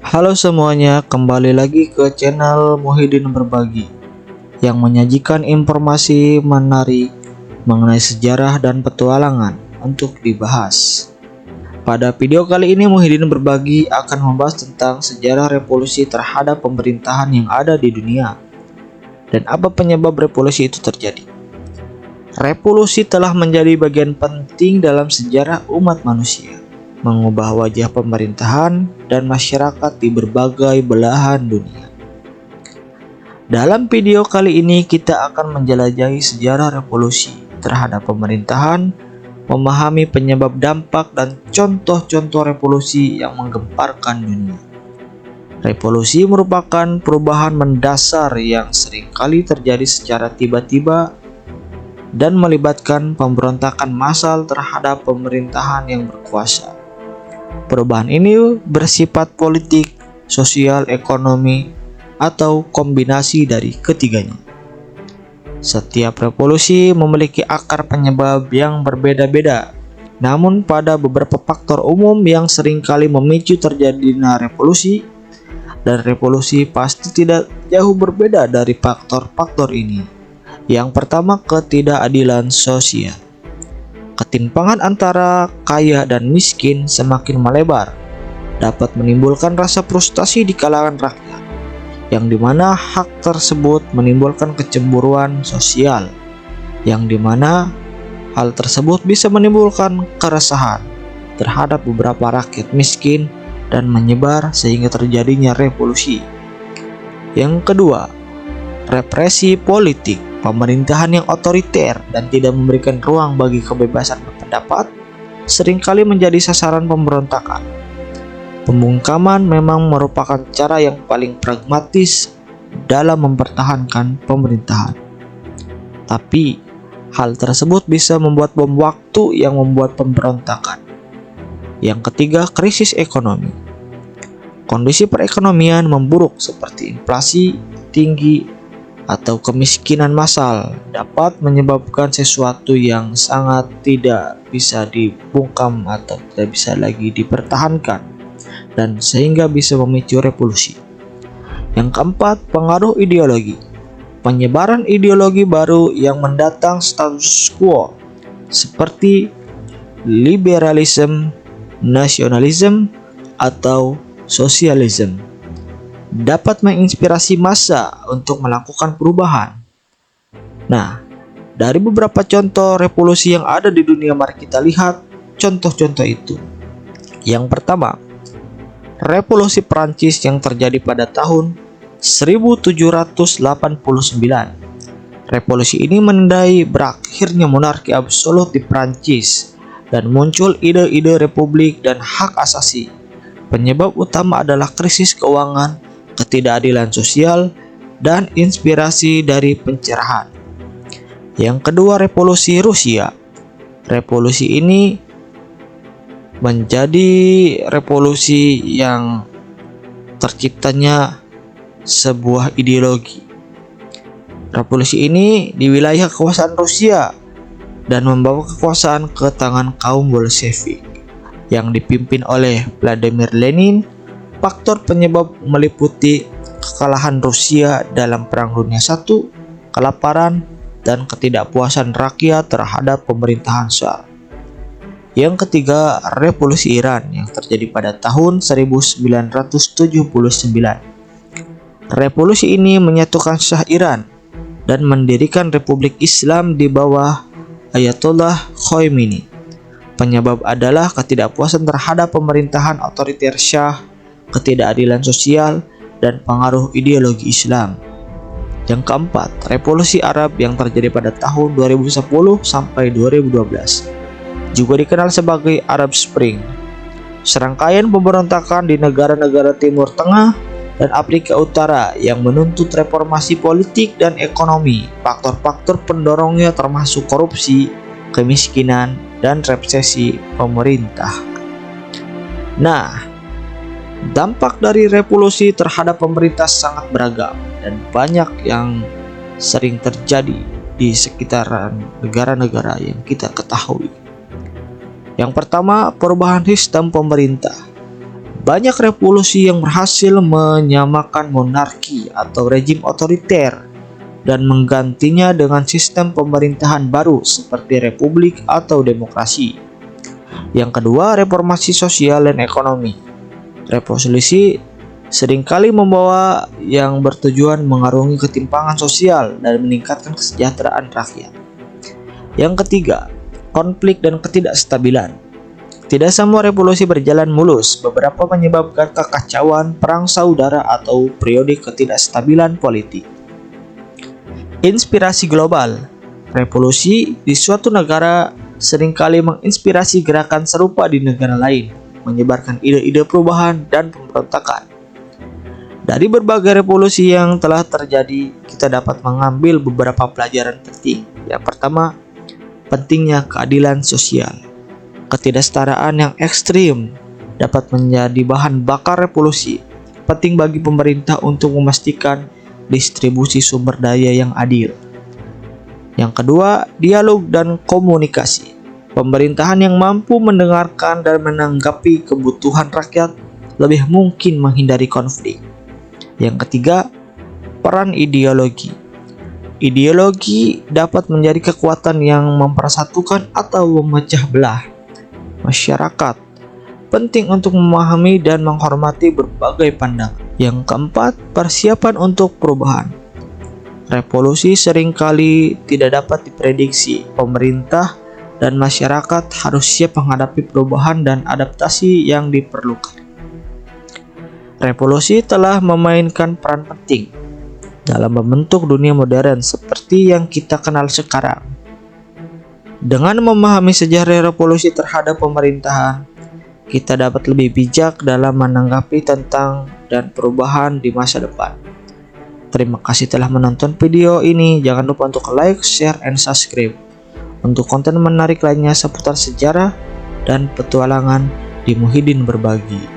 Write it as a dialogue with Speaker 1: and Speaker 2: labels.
Speaker 1: Halo semuanya, kembali lagi ke channel Muhyiddin Berbagi yang menyajikan informasi menarik mengenai sejarah dan petualangan untuk dibahas. Pada video kali ini Muhyiddin Berbagi akan membahas tentang sejarah revolusi terhadap pemerintahan yang ada di dunia dan apa penyebab revolusi itu terjadi. Revolusi telah menjadi bagian penting dalam sejarah umat manusia, mengubah wajah pemerintahan dan masyarakat di berbagai belahan dunia. Dalam video kali ini kita akan menjelajahi sejarah revolusi terhadap pemerintahan, memahami penyebab, dampak, dan contoh-contoh revolusi yang menggemparkan dunia. Revolusi merupakan perubahan mendasar yang seringkali terjadi secara tiba-tiba dan melibatkan pemberontakan massal terhadap pemerintahan yang berkuasa. Perubahan ini bersifat politik, sosial, ekonomi, atau kombinasi dari ketiganya. Setiap revolusi memiliki akar penyebab yang berbeda-beda, namun pada beberapa faktor umum yang seringkali memicu terjadinya revolusi, dan revolusi pasti tidak jauh berbeda dari faktor-faktor ini. Yang pertama, ketidakadilan sosial. Ketimpangan antara kaya dan miskin semakin melebar, dapat menimbulkan rasa frustasi di kalangan rakyat, yang dimana hak tersebut menimbulkan kecemburuan sosial, yang dimana hal tersebut bisa menimbulkan keresahan terhadap beberapa rakyat miskin dan menyebar sehingga terjadinya revolusi. Yang kedua, represi politik. Pemerintahan yang otoriter dan tidak memberikan ruang bagi kebebasan berpendapat seringkali menjadi sasaran pemberontakan. Pembungkaman memang merupakan cara yang paling pragmatis dalam mempertahankan pemerintahan. Tapi, hal tersebut bisa membuat bom waktu yang membuat pemberontakan. Yang ketiga, krisis ekonomi. Kondisi perekonomian memburuk seperti inflasi tinggi atau kemiskinan massal dapat menyebabkan sesuatu yang sangat tidak bisa dibungkam atau tidak bisa lagi dipertahankan, dan sehingga bisa memicu revolusi. Yang keempat, pengaruh ideologi. Penyebaran ideologi baru yang mendatang status quo seperti liberalisme, nasionalisme, atau sosialisme dapat menginspirasi massa untuk melakukan perubahan. Nah, dari beberapa contoh revolusi yang ada di dunia, mari kita lihat contoh-contoh itu. Yang pertama, revolusi Prancis yang terjadi pada tahun 1789. Revolusi ini menandai berakhirnya monarki absolut di Prancis dan muncul ide-ide republik dan hak asasi. Penyebab utama adalah krisis keuangan, ketidakadilan sosial, dan inspirasi dari pencerahan. Yang kedua, revolusi Rusia. Revolusi ini menjadi revolusi yang terciptanya sebuah ideologi. Revolusi ini di wilayah kekuasaan Rusia dan membawa kekuasaan ke tangan kaum Bolshevik yang dipimpin oleh Vladimir Lenin. Faktor penyebab meliputi kekalahan Rusia dalam Perang Dunia I, kelaparan, dan ketidakpuasan rakyat terhadap pemerintahan Tsar. Yang ketiga, revolusi Iran yang terjadi pada tahun 1979. Revolusi ini menyatukan Shah Iran dan mendirikan Republik Islam di bawah Ayatollah Khomeini. Penyebab adalah ketidakpuasan terhadap pemerintahan otoriter Shah, ketidakadilan sosial, dan pengaruh ideologi Islam. Yang keempat, revolusi Arab yang terjadi pada tahun 2010 sampai 2012, juga dikenal sebagai Arab Spring. Serangkaian pemberontakan di negara-negara Timur Tengah dan Afrika Utara yang menuntut reformasi politik dan ekonomi. Faktor-faktor pendorongnya termasuk korupsi, kemiskinan, dan represi pemerintah. Nah, dampak dari revolusi terhadap pemerintah sangat beragam dan banyak yang sering terjadi di sekitaran negara-negara yang kita ketahui. Yang pertama, perubahan sistem pemerintah. Banyak revolusi yang berhasil menyamakan monarki atau rejim otoriter dan menggantinya dengan sistem pemerintahan baru seperti republik atau demokrasi. Yang kedua, reformasi sosial dan ekonomi. Revolusi seringkali membawa yang bertujuan mengarungi ketimpangan sosial dan meningkatkan kesejahteraan rakyat. Yang ketiga, konflik dan ketidakstabilan. Tidak semua revolusi berjalan mulus, beberapa menyebabkan kekacauan, perang saudara, atau periode ketidakstabilan politik. Inspirasi global. Revolusi di suatu negara seringkali menginspirasi gerakan serupa di negara lain, menyebarkan ide-ide perubahan dan pemberontakan. Dari berbagai revolusi yang telah terjadi, kita dapat mengambil beberapa pelajaran penting. Yang pertama, pentingnya keadilan sosial. Ketidaksetaraan yang ekstrim dapat menjadi bahan bakar revolusi. Penting bagi pemerintah untuk memastikan distribusi sumber daya yang adil. Yang kedua, dialog dan komunikasi. Pemerintahan yang mampu mendengarkan dan menanggapi kebutuhan rakyat lebih mungkin menghindari konflik. Yang ketiga, peran ideologi. Ideologi dapat menjadi kekuatan yang mempersatukan atau memecah belah masyarakat. Penting untuk memahami dan menghormati berbagai pandangan. Yang keempat, persiapan untuk perubahan. Revolusi seringkali tidak dapat diprediksi. Pemerintah dan masyarakat harus siap menghadapi perubahan dan adaptasi yang diperlukan. Revolusi telah memainkan peran penting dalam membentuk dunia modern seperti yang kita kenal sekarang. Dengan memahami sejarah revolusi terhadap pemerintahan, kita dapat lebih bijak dalam menanggapi tentang dan perubahan di masa depan. Terima kasih telah menonton video ini. Jangan lupa untuk like, share, and subscribe untuk konten menarik lainnya seputar sejarah dan petualangan di Muhyiddin Berbagi.